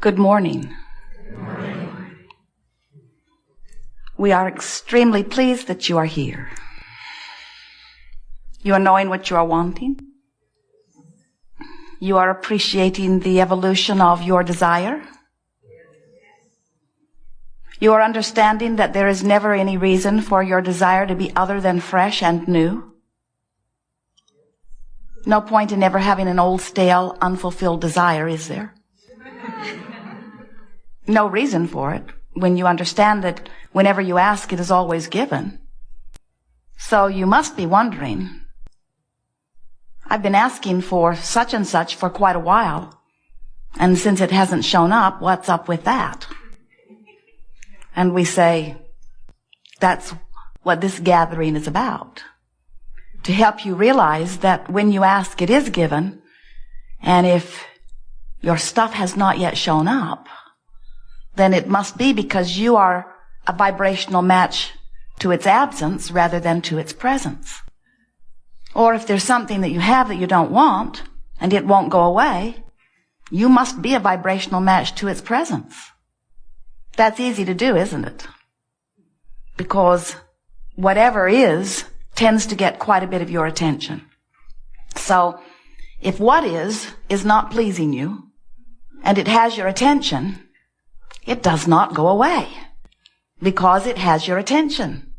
Good morning. Good morning. We are extremely pleased that you are here. You are knowing what you are wanting. You are appreciating the evolution of your desire. You are understanding that there is never any reason for your desire to be other than fresh and new. No point in ever having an old, stale, unfulfilled desire, is there? No reason for it when you understand that whenever you ask, it is always given. So you must be wondering, I've been asking for such and such for quite a while, and since it hasn't shown up, what's up with that? And we say, that's what this gathering is about. To help you realize that when you ask, it is given, and if your stuff has not yet shown up, then it must be because you are a vibrational match to its absence rather than to its presence. Or if there's something that you have that you don't want, and it won't go away, you must be a vibrational match to its presence. That's easy to do, isn't it? Because whatever is tends to get quite a bit of your attention. So if what is not pleasing you, and it has your attention, it does not go away because it has your attention.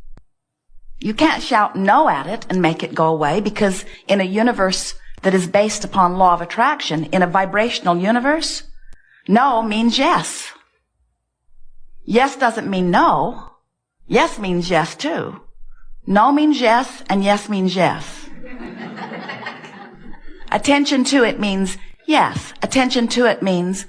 You can't shout no at it and make it go away, because in a universe that is based upon law of attraction, in a vibrational universe, no means yes. Yes doesn't mean no. Yes means yes too. No means yes, and yes means yes. Attention to it means yes. Attention to it means,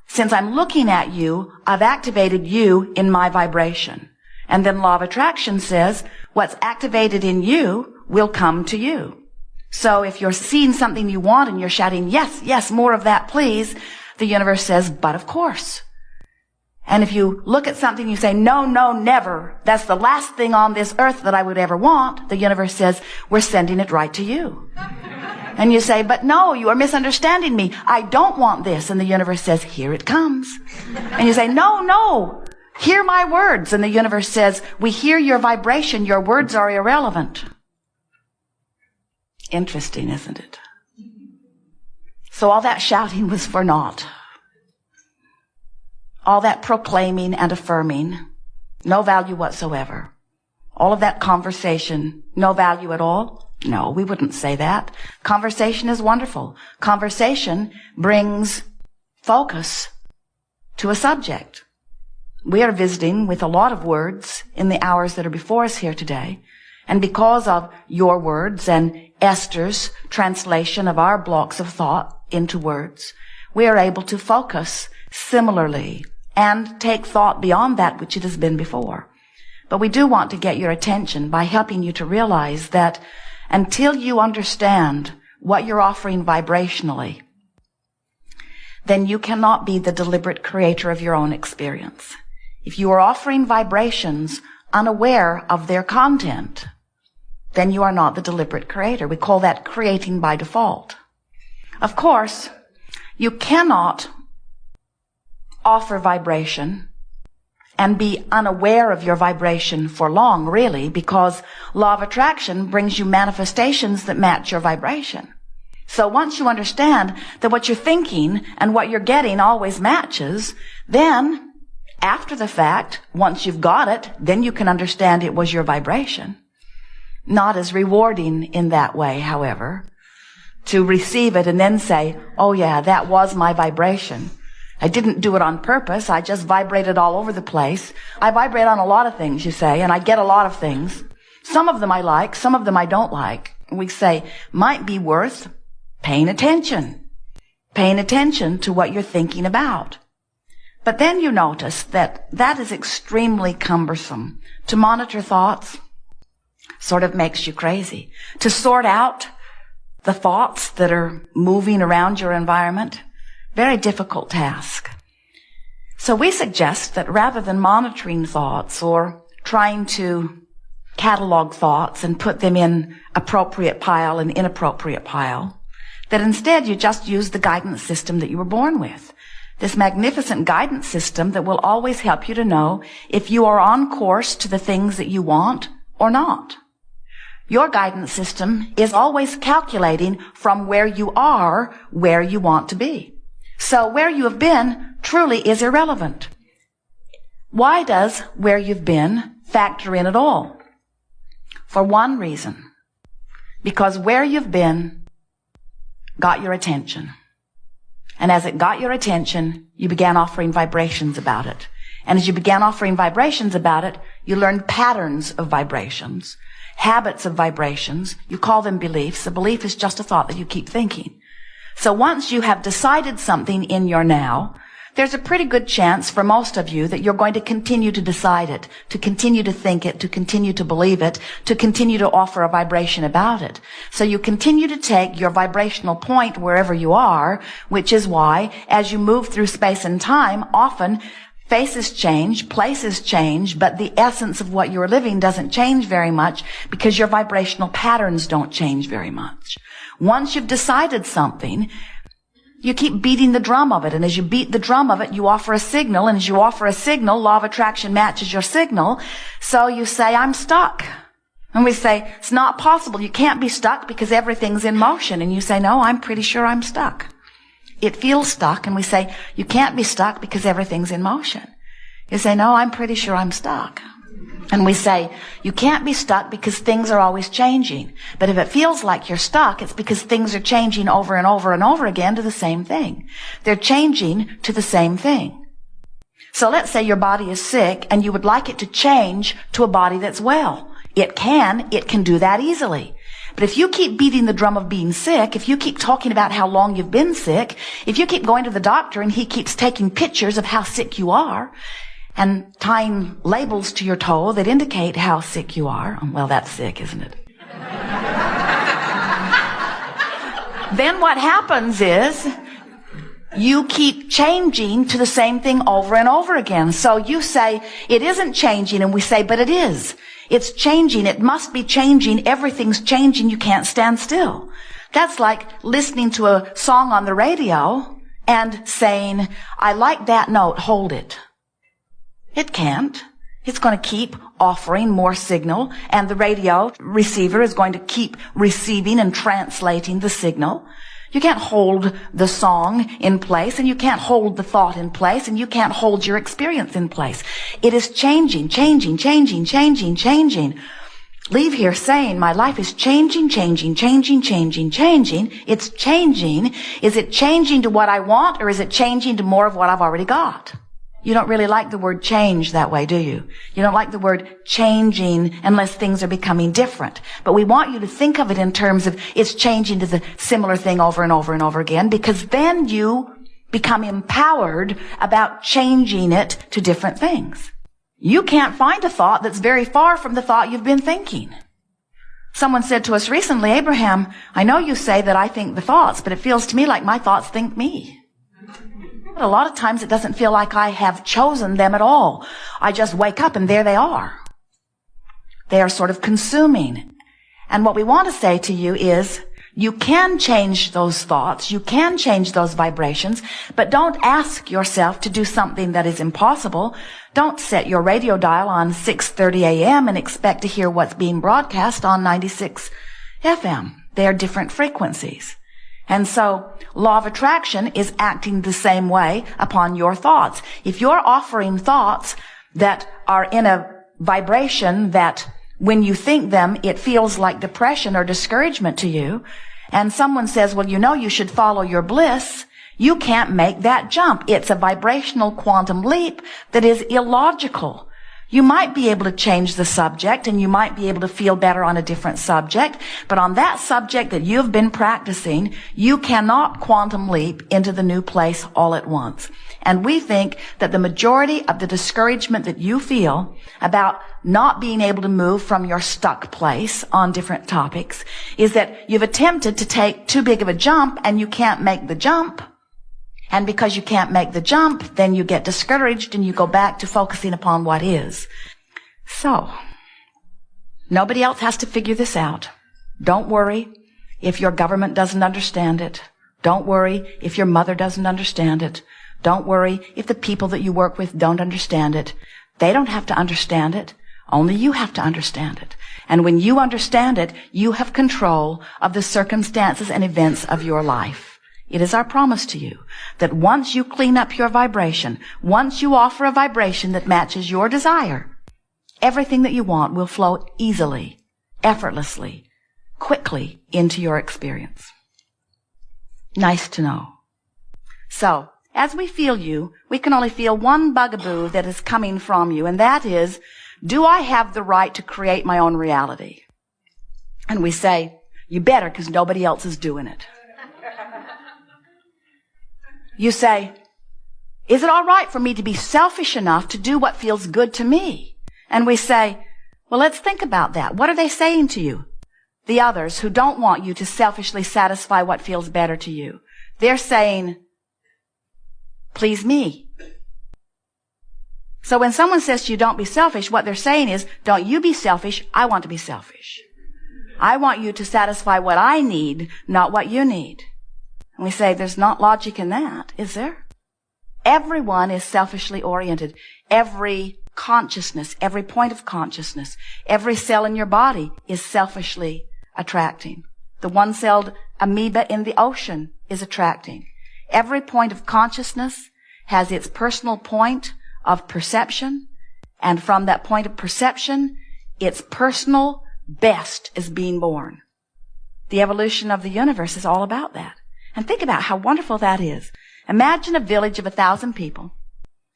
since I'm looking at you, I've activated you in my vibration. And then law of attraction says, what's activated in you will come to you. So if you're seeing something you want and you're shouting, yes, yes, more of that, please, the universe says, but of course. And if you look at something, you say, no, no, never. That's the last thing on this earth that I would ever want. The universe says, we're sending it right to you. And you say, but no, you are misunderstanding me. I don't want this. And the universe says, here it comes. And you say, no, no, hear my words. And the universe says, we hear your vibration. Your words are irrelevant. Interesting, isn't it? So all that shouting was for naught. All that proclaiming and affirming, no value whatsoever. All of that conversation, no value at all? No, we wouldn't say that. Conversation is wonderful. Conversation brings focus to a subject. We are visiting with a lot of words in the hours that are before us here today. And because of your words and Esther's translation of our blocks of thought into words, we are able to focus similarly and take thought beyond that which it has been before. But we do want to get your attention by helping you to realize that until you understand what you're offering vibrationally, then you cannot be the deliberate creator of your own experience. If you are offering vibrations unaware of their content, then you are not the deliberate creator. We call that creating by default. Of course, you cannot offer vibration and be unaware of your vibration for long, really, because law of attraction brings you manifestations that match your vibration. So once you understand that what you're thinking and what you're getting always matches, then after the fact, once you've got it, then you can understand it was your vibration. Not as rewarding in that way, however, to receive it and then say, oh yeah, that was my vibration. I didn't do it on purpose. I just vibrated all over the place. I vibrate on a lot of things, you say, and I get a lot of things. Some of them I like, some of them I don't like. We say, might be worth paying attention to what you're thinking about. But then you notice that that is extremely cumbersome. To monitor thoughts sort of makes you crazy. To sort out the thoughts that are moving around your environment, very difficult task. So we suggest that rather than monitoring thoughts or trying to catalog thoughts and put them in appropriate pile and inappropriate pile, that instead you just use the guidance system that you were born with. This magnificent guidance system that will always help you to know if you are on course to the things that you want or not. Your guidance system is always calculating from where you are, where you want to be. So where you have been truly is irrelevant. Why does where you've been factor in at all? For one reason. Because where you've been got your attention. And as it got your attention, you began offering vibrations about it. And as you began offering vibrations about it, you learned patterns of vibrations, habits of vibrations. You call them beliefs. A belief is just a thought that you keep thinking. So once you have decided something in your now, there's a pretty good chance for most of you that you're going to continue to decide it, to continue to think it, to continue to believe it, to continue to offer a vibration about it. So you continue to take your vibrational point wherever you are, which is why, as you move through space and time, often faces change, places change, but the essence of what you're living doesn't change very much because your vibrational patterns don't change very much. Once you've decided something, you keep beating the drum of it, and as you beat the drum of it, you offer a signal, and as you offer a signal, law of attraction matches your signal, so you say, I'm stuck. And we say, it's not possible, you can't be stuck because everything's in motion, and you say, no, I'm pretty sure I'm stuck. It feels stuck, and we say, you can't be stuck because everything's in motion. You say, no, I'm pretty sure I'm stuck. And we say, you can't be stuck because things are always changing. But if it feels like you're stuck, it's because things are changing over and over and over again to the same thing. They're changing to the same thing. So let's say your body is sick and you would like it to change to a body that's well. It can do that easily. But if you keep beating the drum of being sick, if you keep talking about how long you've been sick, if you keep going to the doctor and he keeps taking pictures of how sick you are, and tying labels to your toe that indicate how sick you are. Well, that's sick, isn't it? Then what happens is you keep changing to the same thing over and over again. So you say, it isn't changing, and we say, but it is. It's changing. It must be changing. Everything's changing. You can't stand still. That's like listening to a song on the radio and saying, I like that note, hold it. It can't. It's going to keep offering more signal, and the radio receiver is going to keep receiving and translating the signal. You can't hold the song in place, and you can't hold the thought in place, and you can't hold your experience in place. It is changing, changing, changing, changing, changing. Leave here saying, my life is changing, changing, changing, changing, changing. It's changing. Is it changing to what I want, or is it changing to more of what I've already got? You don't really like the word change that way, do you? You don't like the word changing unless things are becoming different. But we want you to think of it in terms of it's changing to the similar thing over and over and over again, because then you become empowered about changing it to different things. You can't find a thought that's very far from the thought you've been thinking. Someone said to us recently, Abraham, I know you say that I think the thoughts, but it feels to me like my thoughts think me. A lot of times it doesn't feel like I have chosen them at all. I just wake up and there they are. They are sort of consuming. And what we want to say to you is, you can change those thoughts, you can change those vibrations, but don't ask yourself to do something that is impossible. Don't set your radio dial on 6:30 a.m. and expect to hear what's being broadcast on 96 FM. They are different frequencies. And so, law of attraction is acting the same way upon your thoughts. If you're offering thoughts that are in a vibration that when you think them, it feels like depression or discouragement to you, and someone says, well, you know, you should follow your bliss, you can't make that jump. It's a vibrational quantum leap that is illogical. You might be able to change the subject, and you might be able to feel better on a different subject, but on that subject that you've been practicing, you cannot quantum leap into the new place all at once. And we think that the majority of the discouragement that you feel about not being able to move from your stuck place on different topics is that you've attempted to take too big of a jump and you can't make the jump. And because you can't make the jump, then you get discouraged and you go back to focusing upon what is. So, nobody else has to figure this out. Don't worry if your government doesn't understand it. Don't worry if your mother doesn't understand it. Don't worry if the people that you work with don't understand it. They don't have to understand it. Only you have to understand it. And when you understand it, you have control of the circumstances and events of your life. It is our promise to you that once you clean up your vibration, once you offer a vibration that matches your desire, everything that you want will flow easily, effortlessly, quickly into your experience. Nice to know. So, as we feel you, we can only feel one bugaboo that is coming from you, and that is, do I have the right to create my own reality? And we say, you better, because nobody else is doing it. You say, is it all right for me to be selfish enough to do what feels good to me? And we say, well, let's think about that. What are they saying to you? The others who don't want you to selfishly satisfy what feels better to you. They're saying, please me. So when someone says to you, don't be selfish, what they're saying is, don't you be selfish, I want to be selfish. I want you to satisfy what I need, not what you need. And we say, there's not logic in that, is there? Everyone is selfishly oriented. Every consciousness, every point of consciousness, every cell in your body is selfishly attracting. The one-celled amoeba in the ocean is attracting. Every point of consciousness has its personal point of perception, and from that point of perception, its personal best is being born. The evolution of the universe is all about that. And think about how wonderful that is. Imagine a village of 1,000 people.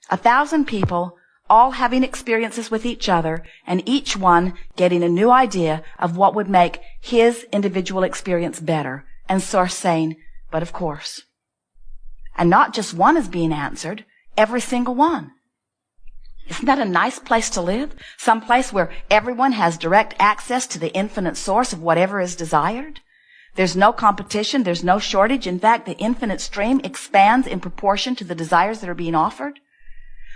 1,000 people all having experiences with each other, and each one getting a new idea of what would make his individual experience better. And Source saying, but of course. And not just one is being answered, every single one. Isn't that a nice place to live? Some place where everyone has direct access to the infinite source of whatever is desired? There's no competition, there's no shortage. In fact, the infinite stream expands in proportion to the desires that are being offered.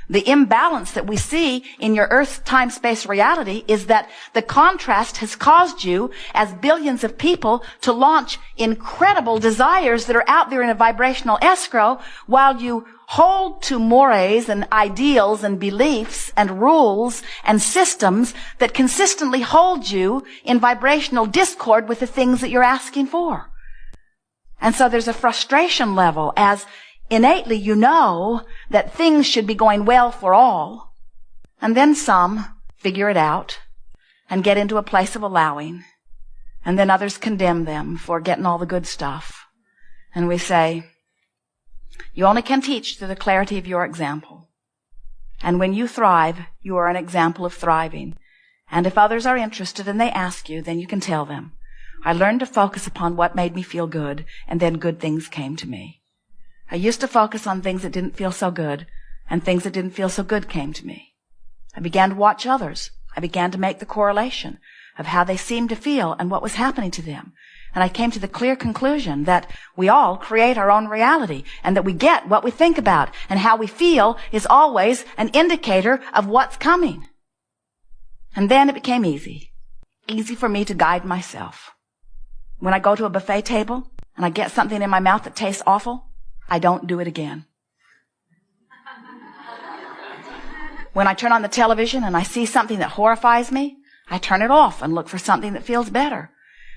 The imbalance that we see in your earth, time, space reality is that the contrast has caused you, as billions of people, to launch incredible desires that are out there in a vibrational escrow, while you hold to mores and ideals and beliefs and rules and systems that consistently hold you in vibrational discord with the things that you're asking for. And so there's a frustration level as innately you know that things should be going well for all, and then some figure it out and get into a place of allowing, and then others condemn them for getting all the good stuff. And we say, you only can teach through the clarity of your example. And when you thrive, you are an example of thriving. And if others are interested and they ask you, then you can tell them, I learned to focus upon what made me feel good, and then good things came to me. I used to focus on things that didn't feel so good, and things that didn't feel so good came to me. I began to watch others. I began to make the correlation of how they seemed to feel and what was happening to them. And I came to the clear conclusion that we all create our own reality, and that we get what we think about, and how we feel is always an indicator of what's coming. And then it became easy for me to guide myself. When I go to a buffet table and I get something in my mouth that tastes awful, I don't do it again. When I turn on the television and I see something that horrifies me, I turn it off and look for something that feels better.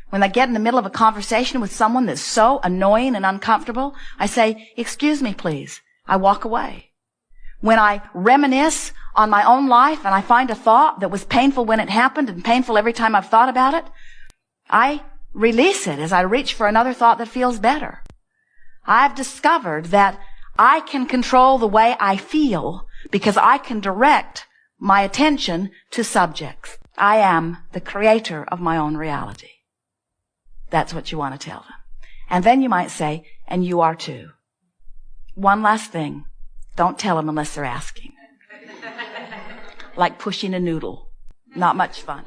When I get in the middle of a conversation with someone that's so annoying and uncomfortable, I say, excuse me, please. I walk away. When I reminisce on my own life and I find a thought that was painful when it happened and painful every time I've thought about it, I release it as I reach for another thought that feels better. I've discovered that I can control the way I feel because I can direct my attention to subjects. I am the creator of my own reality. That's what you want to tell them. And then you might say, and you are too. One last thing. Don't tell them unless they're asking. Like pushing a noodle. Not much fun.